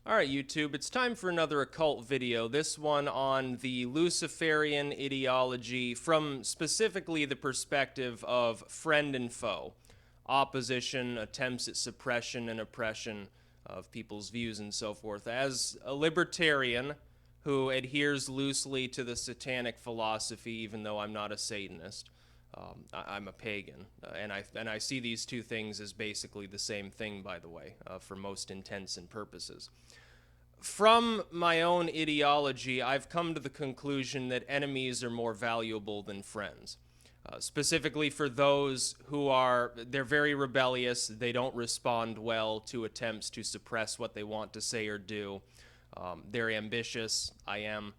Alright, YouTube, it's time for another occult video. This one on the Luciferian ideology from specifically the perspective of friend and foe. Opposition, attempts at suppression and oppression of people's views and so forth. As a libertarian who adheres loosely to the satanic philosophy, even though I'm not a Satanist, I'm a pagan, and I see these two things as basically the same thing, by the way, for most intents and purposes. From my own ideology, I've come to the conclusion that enemies are more valuable than friends. Specifically for those who they're very rebellious, they don't respond well to attempts to suppress what they want to say or do. They're ambitious, I am.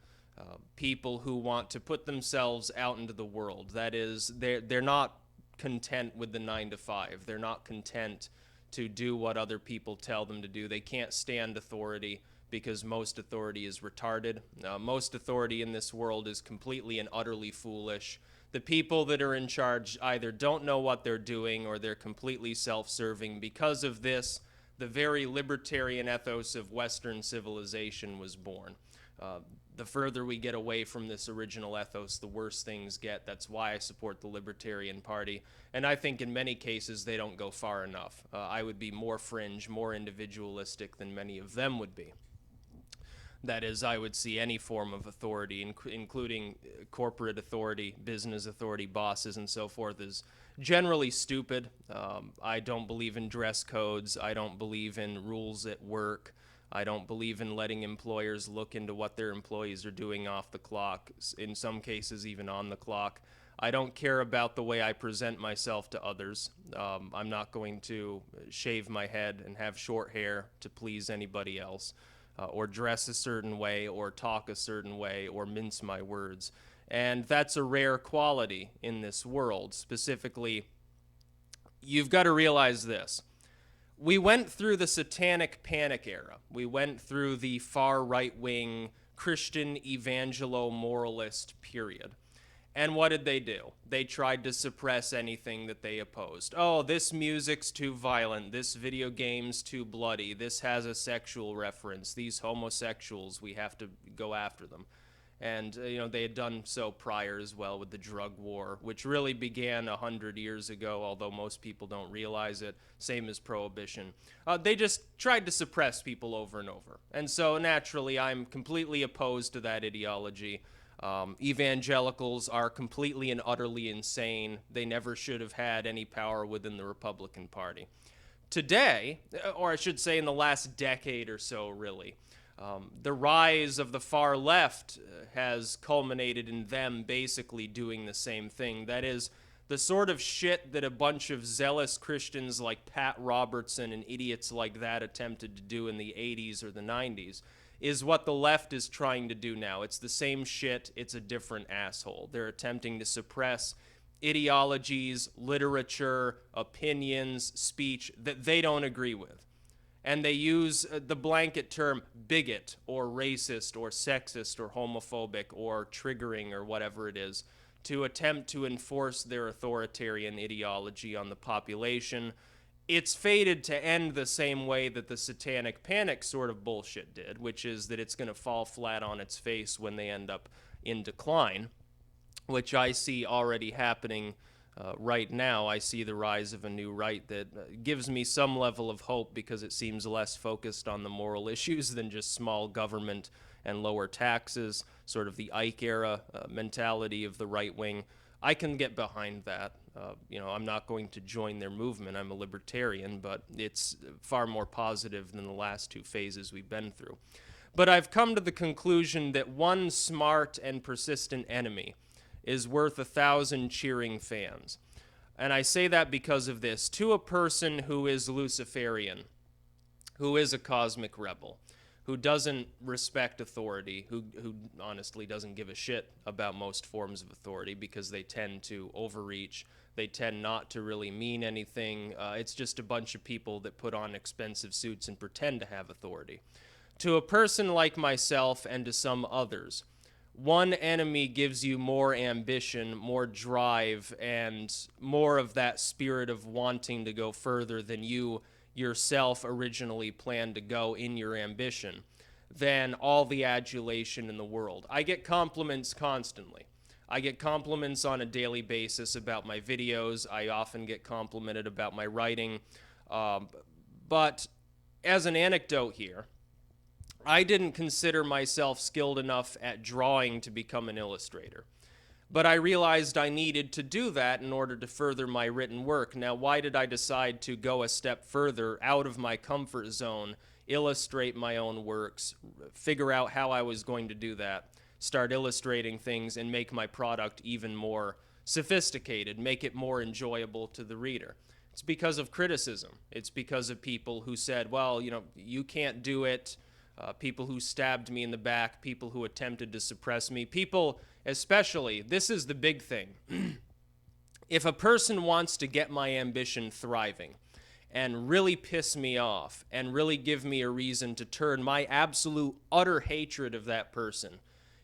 People who want to put themselves out into the world. That is, they're not content with the 9 to 5. They're not content to do what other people tell them to do. They can't stand authority because most authority is retarded. Most authority in this world is completely and utterly foolish. The people that are in charge either don't know what they're doing or they're completely self-serving. Because of this, the very libertarian ethos of Western civilization was born. The further we get away from this original ethos, the worse things get. That's why I support the Libertarian Party. And I think in many cases they don't go far enough. I would be more fringe, more individualistic than many of them would be. That is, I would see any form of authority, including corporate authority, business authority, bosses, and so forth, as generally stupid. I don't believe in dress codes. I don't believe in rules at work. I don't believe in letting employers look into what their employees are doing off the clock, in some cases even on the clock. I don't care about the way I present myself to others. I'm not going to shave my head and have short hair to please anybody else, or dress a certain way, or talk a certain way, or mince my words. And that's a rare quality in this world. Specifically, you've got to realize this. We went through the satanic panic era. We went through the far right-wing Christian evangelo-moralist period. And what did they do? They tried to suppress anything that they opposed. Oh, this music's too violent. This video game's too bloody. This has a sexual reference. These homosexuals, we have to go after them. And, they had done so prior as well with the drug war, which really began 100 years ago, although most people don't realize it, same as Prohibition. They just tried to suppress people over and over. And so, naturally, I'm completely opposed to that ideology. Evangelicals are completely and utterly insane. They never should have had any power within the Republican Party. Today, or I should say in the last decade or so, really, the rise of the far left has culminated in them basically doing the same thing. That is, the sort of shit that a bunch of zealous Christians like Pat Robertson and idiots like that attempted to do in the 80s or the 90s is what the left is trying to do now. It's the same shit, it's a different asshole. They're attempting to suppress ideologies, literature, opinions, speech that they don't agree with. And they use the blanket term bigot or racist or sexist or homophobic or triggering or whatever it is to attempt to enforce their authoritarian ideology on the population. It's fated to end the same way that the satanic panic sort of bullshit did, which is that it's going to fall flat on its face when they end up in decline, which I see already happening right now. I see the rise of a new right that gives me some level of hope because it seems less focused on the moral issues than just small government and lower taxes, sort of the Ike era mentality of the right wing. I can get behind that. I'm not going to join their movement. I'm a libertarian, but it's far more positive than the last two phases we've been through. But I've come to the conclusion that one smart and persistent enemy is worth 1,000 cheering fans. And I say that because of this. To a person who is Luciferian, who is a cosmic rebel, who doesn't respect authority, who honestly doesn't give a shit about most forms of authority because they tend to overreach, they tend not to really mean anything. It's just a bunch of people that put on expensive suits and pretend to have authority. To a person like myself and to some others, one enemy gives you more ambition, more drive, and more of that spirit of wanting to go further than you yourself originally planned to go in your ambition than all the adulation in the world. I get compliments constantly. I get compliments on a daily basis about my videos. I often get complimented about my writing. But as an anecdote here, I didn't consider myself skilled enough at drawing to become an illustrator. But I realized I needed to do that in order to further my written work. Now, why did I decide to go a step further out of my comfort zone, illustrate my own works, figure out how I was going to do that, start illustrating things, and make my product even more sophisticated, make it more enjoyable to the reader? It's because of criticism. It's because of people who said, well, you can't do it. People who stabbed me in the back, people who attempted to suppress me, people especially, this is the big thing. If a person wants to get my ambition thriving and really piss me off and really give me a reason to turn my absolute utter hatred of that person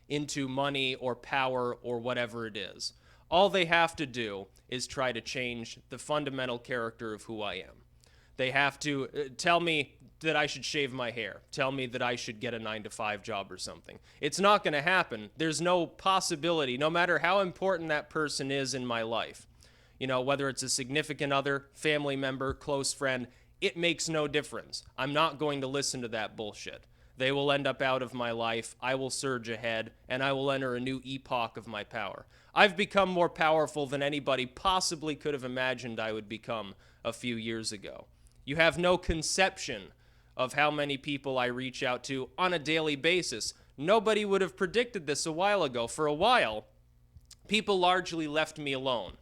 into money or power or whatever it is, all they have to do is try to change the fundamental character of who I am. They have to tell me that I should shave my hair. Tell me that I should get a 9-to-5 job or something. It's not going to happen. There's no possibility, no matter how important that person is in my life. Whether it's a significant other, family member, close friend, it makes no difference. I'm not going to listen to that bullshit. They will end up out of my life. I will surge ahead, and I will enter a new epoch of my power. I've become more powerful than anybody possibly could have imagined I would become a few years ago. You have no conception of how many people I reach out to on a daily basis. Nobody would have predicted this a while ago. For a while, people largely left me alone.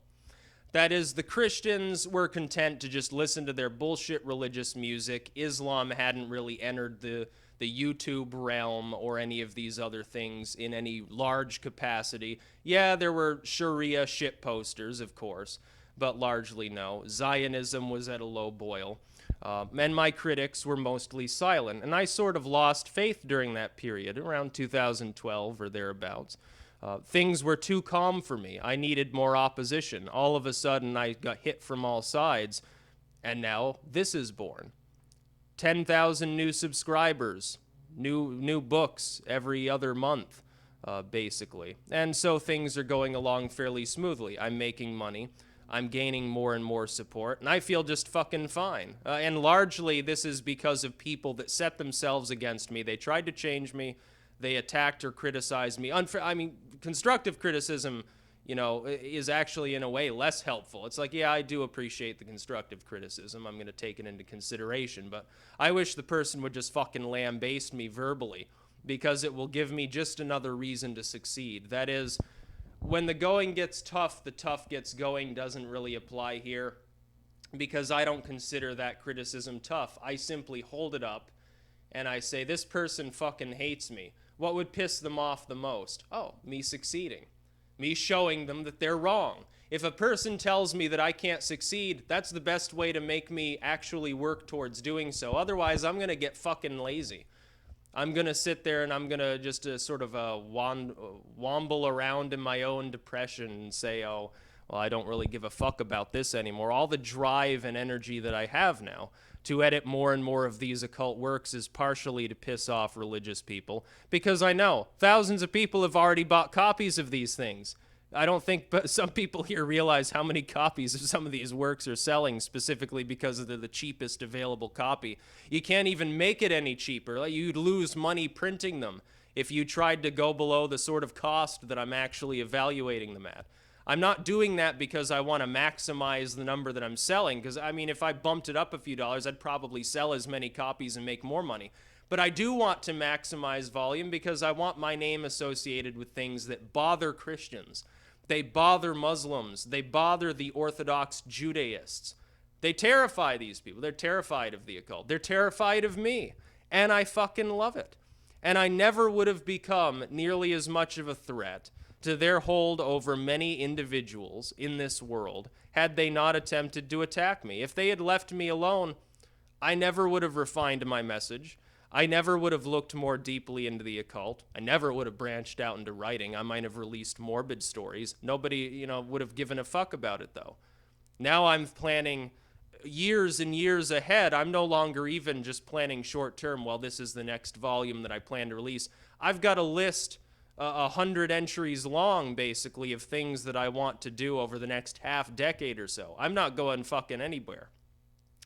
That is, the Christians were content to just listen to their bullshit religious music. Islam hadn't really entered the YouTube realm or any of these other things in any large capacity. Yeah, there were Sharia shit posters, of course, but largely no. Zionism was at a low boil. And my critics were mostly silent. And I sort of lost faith during that period, around 2012 or thereabouts. Things were too calm for me. I needed more opposition. All of a sudden, I got hit from all sides. And now this is born. 10,000 new subscribers, new books every other month, basically. And so things are going along fairly smoothly. I'm making money. I'm gaining more and more support, and I feel just fucking fine. And largely, this is because of people that set themselves against me. They tried to change me. They attacked or criticized me. Constructive criticism, is actually in a way less helpful. It's like, yeah, I do appreciate the constructive criticism. I'm going to take it into consideration, but I wish the person would just fucking lambaste me verbally, because it will give me just another reason to succeed. That is, when the going gets tough, the tough gets going doesn't really apply here, because I don't consider that criticism tough. I simply hold it up and I say, this person fucking hates me. What would piss them off the most? Oh, me succeeding. Me showing them that they're wrong. If a person tells me that I can't succeed, that's the best way to make me actually work towards doing so. Otherwise, I'm going to get fucking lazy. I'm going to sit there and I'm going to just sort of wamble around in my own depression and say, oh, well, I don't really give a fuck about this anymore. All the drive and energy that I have now to edit more and more of these occult works is partially to piss off religious people, because I know thousands of people have already bought copies of these things. I don't think some people here realize how many copies of some of these works are selling, specifically because they're the cheapest available copy. You can't even make it any cheaper. You'd lose money printing them if you tried to go below the sort of cost that I'm actually evaluating them at. I'm not doing that because I want to maximize the number that I'm selling, because, if I bumped it up a few dollars, I'd probably sell as many copies and make more money. But I do want to maximize volume because I want my name associated with things that bother Christians. They bother Muslims. They bother the Orthodox Judaists. They terrify these people. They're terrified of the occult. They're terrified of me. And I fucking love it. And I never would have become nearly as much of a threat to their hold over many individuals in this world had they not attempted to attack me. If they had left me alone, I never would have refined my message. I never would have looked more deeply into the occult. I never would have branched out into writing. I might have released morbid stories. Nobody, would have given a fuck about it, though. Now I'm planning years and years ahead. I'm no longer even just planning short term. Well, this is the next volume that I plan to release. I've got a list 100 entries long, basically, of things that I want to do over the next half decade or so. I'm not going fucking anywhere.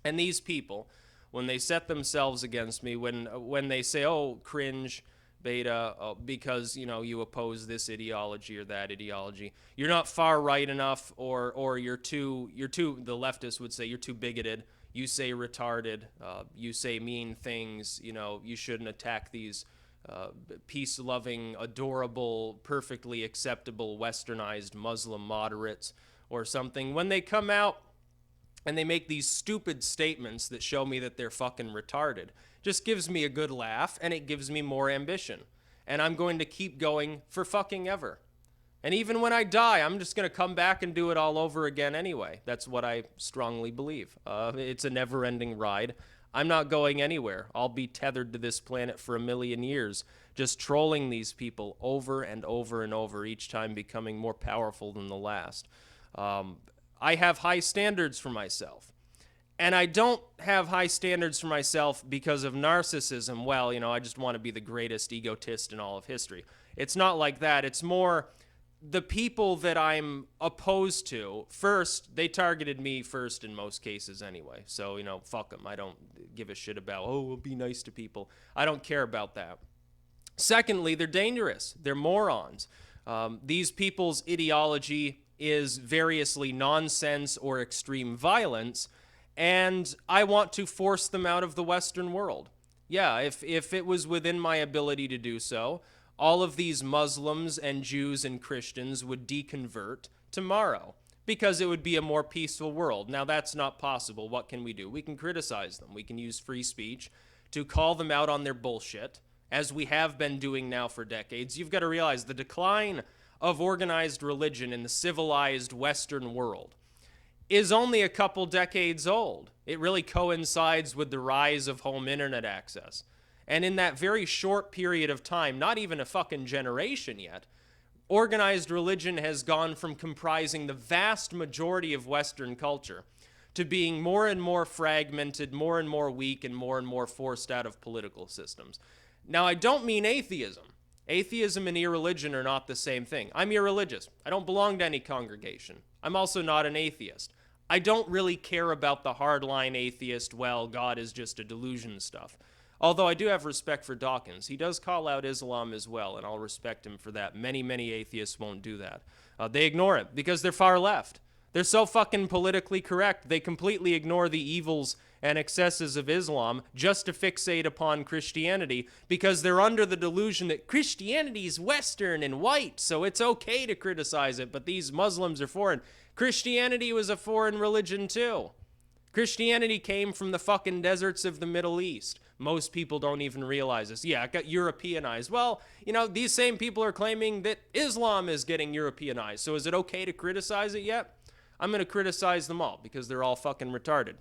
And these people, when they set themselves against me, when they say, "Oh, cringe, beta, because you oppose this ideology or that ideology, you're not far right enough, or you're too." The leftists would say you're too bigoted. You say retarded. You say mean things. You shouldn't attack these peace-loving, adorable, perfectly acceptable, westernized Muslim moderates or something. When they come out and they make these stupid statements that show me that they're fucking retarded, just gives me a good laugh, and it gives me more ambition. And I'm going to keep going for fucking ever. And even when I die, I'm just going to come back and do it all over again anyway. That's what I strongly believe. It's a never-ending ride. I'm not going anywhere. I'll be tethered to this planet for 1,000,000 years, just trolling these people over and over and over, each time becoming more powerful than the last. I have high standards for myself. And I don't have high standards for myself because of narcissism. Well, I just want to be the greatest egotist in all of history. It's not like that. It's more the people that I'm opposed to. First, they targeted me first in most cases anyway. So, fuck them. I don't give a shit about, we'll be nice to people. I don't care about that. Secondly, they're dangerous. They're morons. These people's ideology is variously nonsense or extreme violence, and I want to force them out of the Western world. Yeah, if it was within my ability to do so, all of these Muslims and Jews and Christians would deconvert tomorrow because it would be a more peaceful world. Now, that's not possible. What can we do? We can criticize them. We can use free speech to call them out on their bullshit, as we have been doing now for decades. You've got to realize the decline of organized religion in the civilized Western world is only a couple decades old. It really coincides with the rise of home internet access. And in that very short period of time, not even a fucking generation yet, organized religion has gone from comprising the vast majority of Western culture to being more and more fragmented, more and more weak, and more forced out of political systems. Now, I don't mean atheism. Atheism and irreligion are not the same thing. I'm irreligious. I don't belong to any congregation. I'm also not an atheist. I don't really care about the hardline atheist, well, God is just a delusion stuff. Although I do have respect for Dawkins. He does call out Islam as well, and I'll respect him for that. Many atheists won't do that. They ignore it because they're far left. They're so fucking politically correct, they completely ignore the evils and excesses of Islam just to fixate upon Christianity because they're under the delusion that Christianity is Western and white, so it's okay to criticize it, but these Muslims are foreign. Christianity was a foreign religion too. Christianity came from the fucking deserts of the Middle East. Most people don't even realize this. Yeah, it got Europeanized. Well, these same people are claiming that Islam is getting Europeanized. So is it okay to criticize it yet? I'm going to criticize them all because they're all fucking retarded.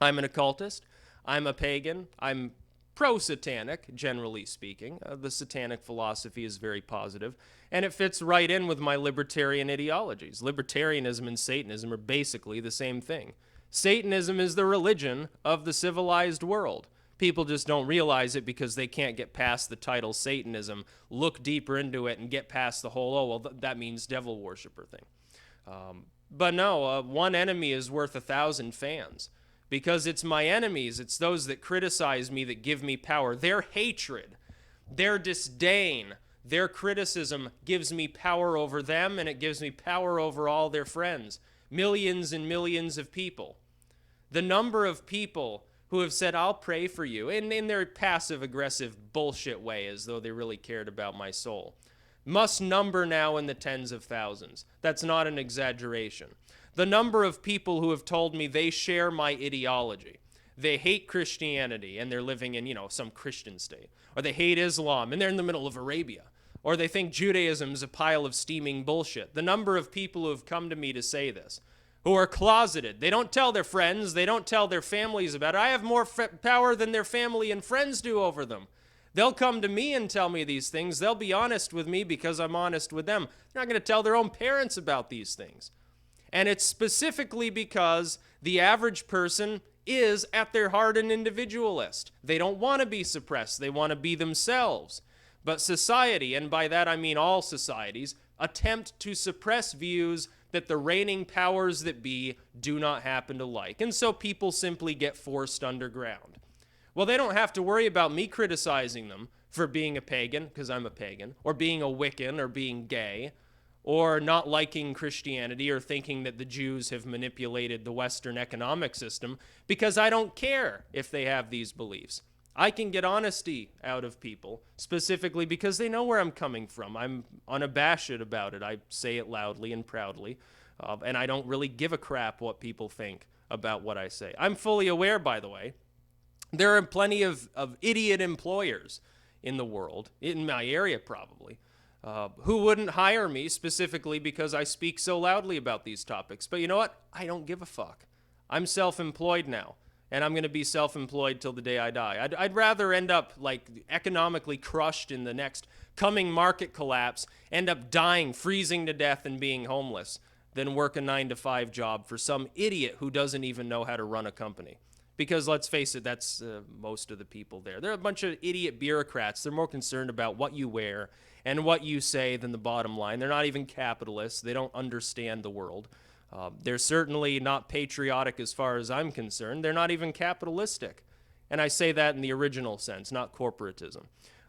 I'm an occultist. I'm a pagan. I'm pro-satanic, generally speaking. The satanic philosophy is very positive, and it fits right in with my libertarian ideologies. Libertarianism and Satanism are basically the same thing. Satanism is the religion of the civilized world. People just don't realize it because they can't get past the title Satanism, look deeper into it, and get past the whole, that means devil worshiper thing. But no, one enemy is worth 1,000 fans. Because it's my enemies, it's those that criticize me that give me power. Their hatred, their disdain, their criticism gives me power over them, and it gives me power over all their friends. Millions and millions of people. The number of people who have said, I'll pray for you, in their passive-aggressive bullshit way, as though they really cared about my soul, must number now in the tens of thousands. That's not an exaggeration. The number of people who have told me they share my ideology. They hate Christianity, and they're living in, some Christian state. Or they hate Islam, and they're in the middle of Arabia. Or they think Judaism is a pile of steaming bullshit. The number of people who have come to me to say this, who are closeted. They don't tell their friends. They don't tell their families about it. I have more power than their family and friends do over them. They'll come to me and tell me these things. They'll be honest with me because I'm honest with them. They're not going to tell their own parents about these things. And it's specifically because the average person is at their heart an individualist. They don't want to be suppressed. They want to be themselves. But society, and by that I mean all societies, attempt to suppress views that the reigning powers that be do not happen to like. And so people simply get forced underground. Well, they don't have to worry about me criticizing them for being a pagan, because I'm a pagan, or being a Wiccan, or being gay, or not liking Christianity, or thinking that the Jews have manipulated the Western economic system, because I don't care if they have these beliefs. I can get honesty out of people, specifically because they know where I'm coming from. I'm unabashed about it. I say it loudly and proudly, and I don't really give a crap what people think about what I say. I'm fully aware, by the way, there are plenty of idiot employers in the world, in my area probably, who wouldn't hire me specifically because I speak so loudly about these topics. But you know what? I don't give a fuck. I'm self-employed now, and I'm going to be self-employed till the day I die. I'd rather end up like economically crushed in the next coming market collapse, end up dying, freezing to death, and being homeless, than work a 9-to-5 job for some idiot who doesn't even know how to run a company. Because let's face it, that's most of the people there. They're a bunch of idiot bureaucrats. They're more concerned about what you wear and what you say than the bottom line. They're not even capitalists. They don't understand the world. They're certainly not patriotic as far as I'm concerned. They're not even capitalistic. And I say that in the original sense, not corporatism.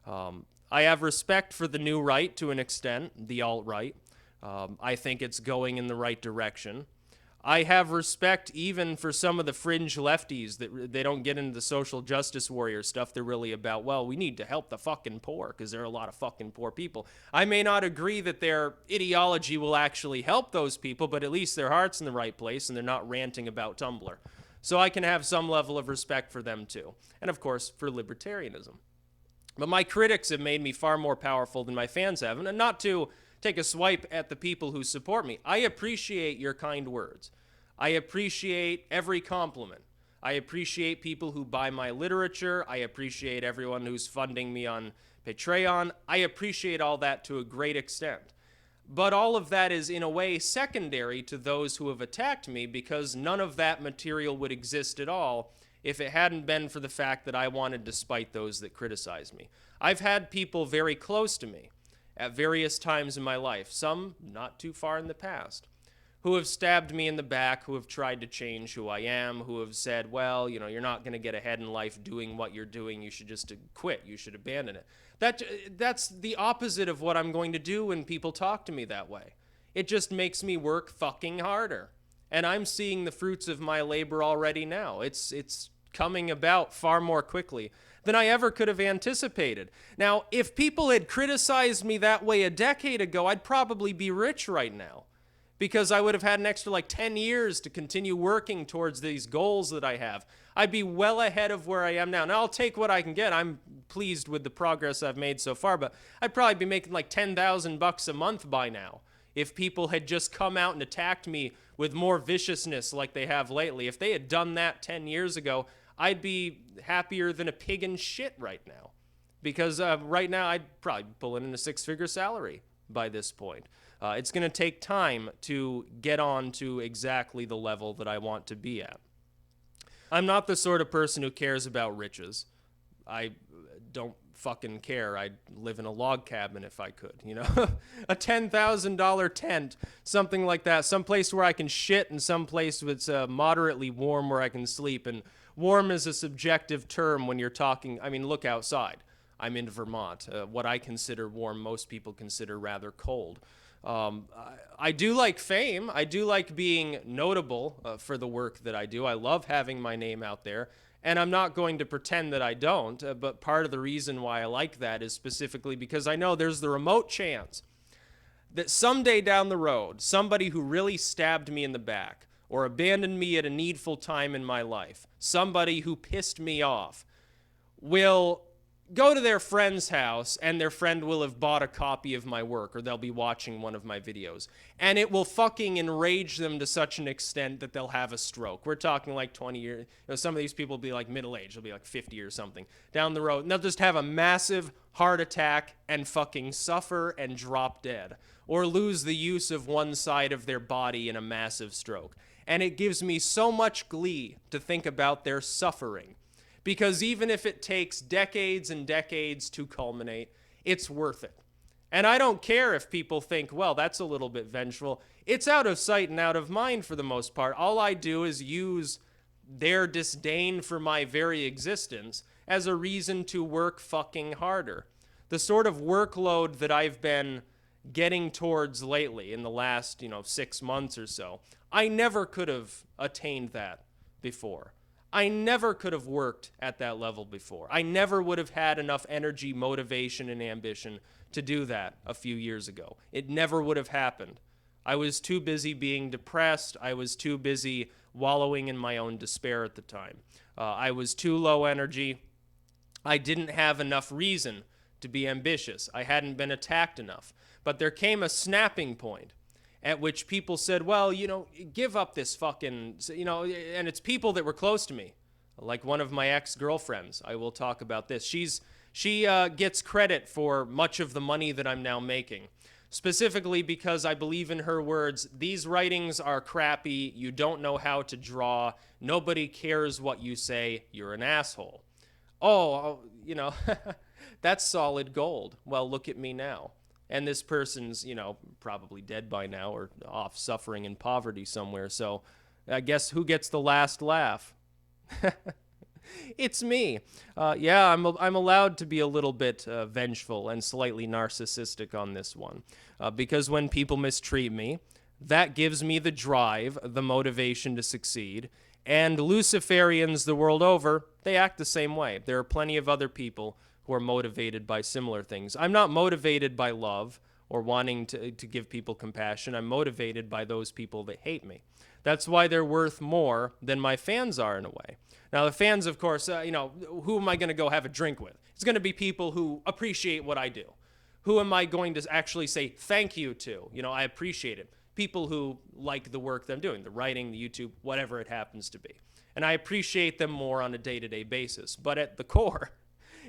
I have respect for the new right to an extent, the alt-right. I think it's going in the right direction. I have respect even for some of the fringe lefties that they don't get into the social justice warrior stuff. They're really about, well, we need to help the fucking poor because there are a lot of fucking poor people. I may not agree that their ideology will actually help those people, but at least their heart's in the right place and they're not ranting about Tumblr. So I can have some level of respect for them too. And of course, for libertarianism. But my critics have made me far more powerful than my fans have. And not to take a swipe at the people who support me. I appreciate your kind words. I appreciate every compliment. I appreciate people who buy my literature. I appreciate everyone who's funding me on Patreon. I appreciate all that to a great extent. But all of that is in a way secondary to those who have attacked me because none of that material would exist at all if it hadn't been for the fact that I wanted to spite those that criticize me. I've had people very close to me at various times in my life, some not too far in the past, who have stabbed me in the back, who have tried to change who I am, who have said, well, you know, you're not going to get ahead in life doing what you're doing. You should just quit. You should abandon it. That's the opposite of what I'm going to do when people talk to me that way. It just makes me work fucking harder. And I'm seeing the fruits of my labor already now. It's coming about far more quickly than I ever could have anticipated. Now, if people had criticized me that way a decade ago, I'd probably be rich right now because I would have had an extra like 10 years to continue working towards these goals that I have. I'd be well ahead of where I am now. Now, I'll take what I can get. I'm pleased with the progress I've made so far, but I'd probably be making like $10,000 a month by now if people had just come out and attacked me with more viciousness like they have lately. If they had done that 10 years ago, I'd be happier than a pig in shit right now. Because right now, I'd probably be pulling in a 6-figure salary by this point. It's going to take time to get on to exactly the level that I want to be at. I'm not the sort of person who cares about riches. I don't fucking care. I'd live in a log cabin if I could, you know? A $10,000 tent, something like that. Some place where I can shit and some place that's moderately warm where I can sleep. And warm is a subjective term when you're talking. I mean, look outside. I'm in Vermont. What I consider warm, most people consider rather cold. I do like fame. I do like being notable for the work that I do. I love having my name out there. And I'm not going to pretend that I don't, but part of the reason why I like that is specifically because I know there's the remote chance that someday down the road, somebody who really stabbed me in the back or abandoned me at a needful time in my life, somebody who pissed me off, will go to their friend's house and their friend will have bought a copy of my work or they'll be watching one of my videos. And it will fucking enrage them to such an extent that they'll have a stroke. We're talking like 20 years. You know, some of these people will be like middle-aged. They'll be like 50 or something down the road. And they'll just have a massive heart attack, and fucking suffer and drop dead, or lose the use of one side of their body in a massive stroke. And it gives me so much glee to think about their suffering, because even if it takes decades and decades to culminate, it's worth it. And I don't care if people think, well, that's a little bit vengeful. It's out of sight and out of mind for the most part. All I do is use their disdain for my very existence as a reason to work fucking harder. The sort of workload that I've been getting towards lately in the last, 6 months or so, I never could have attained that before. I never could have worked at that level before. I never would have had enough energy, motivation, and ambition to do that a few years ago. It never would have happened. I was too busy being depressed. I was too busy wallowing in my own despair at the time. I was too low energy. I didn't have enough reason to be ambitious. I hadn't been attacked enough. But there came a snapping point at which people said, well, give up this fucking, and it's people that were close to me, like one of my ex-girlfriends. I will talk about this. She gets credit for much of the money that I'm now making, specifically because I believe in her words, these writings are crappy, you don't know how to draw, nobody cares what you say, you're an asshole. Oh, that's solid gold. Well, look at me now. And this person's, probably dead by now or off suffering in poverty somewhere. So I guess who gets the last laugh? It's me. Yeah, I'm allowed to be a little bit vengeful and slightly narcissistic on this one. Because when people mistreat me, that gives me the drive, the motivation to succeed. And Luciferians the world over, they act the same way. There are plenty of other people who are motivated by similar things. I'm not motivated by love or wanting to give people compassion. I'm motivated by those people that hate me. That's why they're worth more than my fans are in a way. Now, the fans, of course, who am I going to go have a drink with? It's going to be people who appreciate what I do. Who am I going to actually say thank you to? I appreciate it. People who like the work that I'm doing, the writing, the YouTube, whatever it happens to be. And I appreciate them more on a day-to-day basis. But at the core,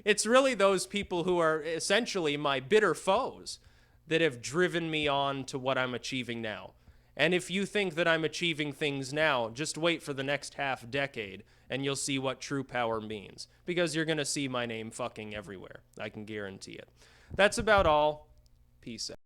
it's really those people who are essentially my bitter foes that have driven me on to what I'm achieving now. And if you think that I'm achieving things now, just wait for the next half decade and you'll see what true power means. Because you're going to see my name fucking everywhere. I can guarantee it. That's about all. Peace out.